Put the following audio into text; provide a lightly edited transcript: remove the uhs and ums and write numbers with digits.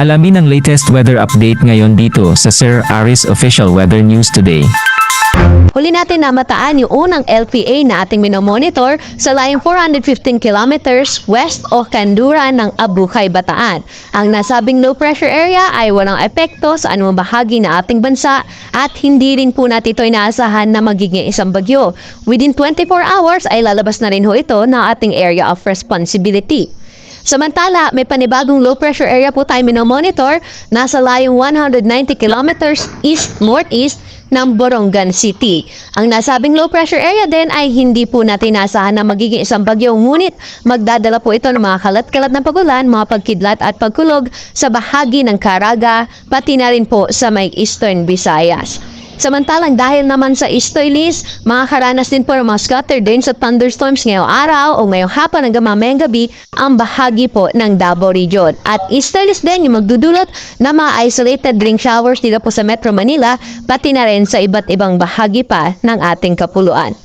Alamin ang latest weather update ngayon dito sa Sir Aris Official Weather News Today. Huli natin na mataan yung unang LPA na ating minomonitor sa layong 415 kilometers west o kanluran ng Abukay, Bataan. Ang nasabing low pressure area ay walang epekto sa anumang bahagi na ating bansa at hindi rin po natin ito inaasahan na magiging isang bagyo. Within 24 hours ay lalabas na rin ho ito na ating area of responsibility. Samantala, may panibagong low pressure area po tayo minomonitor nasa layong 190 kilometers east-northeast ng Borongan City. Ang nasabing low pressure area din ay hindi po natin inasahan na magiging isang bagyo, ngunit magdadala po ito ng mga kalat-kalat na pagulan, mga pagkidlat at pagkulog sa bahagi ng Caraga, pati na rin po sa may Eastern Visayas. Samantalang dahil naman sa easterlies, makakaranas din po ng mga scattered rains at thunderstorms ngayong araw o ngayong hapon hanggang mamayang gabi ang bahagi po ng Davao Region. At easterlies din yung magdudulot na mga isolated rain showers dito po sa Metro Manila, pati na rin sa iba't ibang bahagi pa ng ating kapuluan.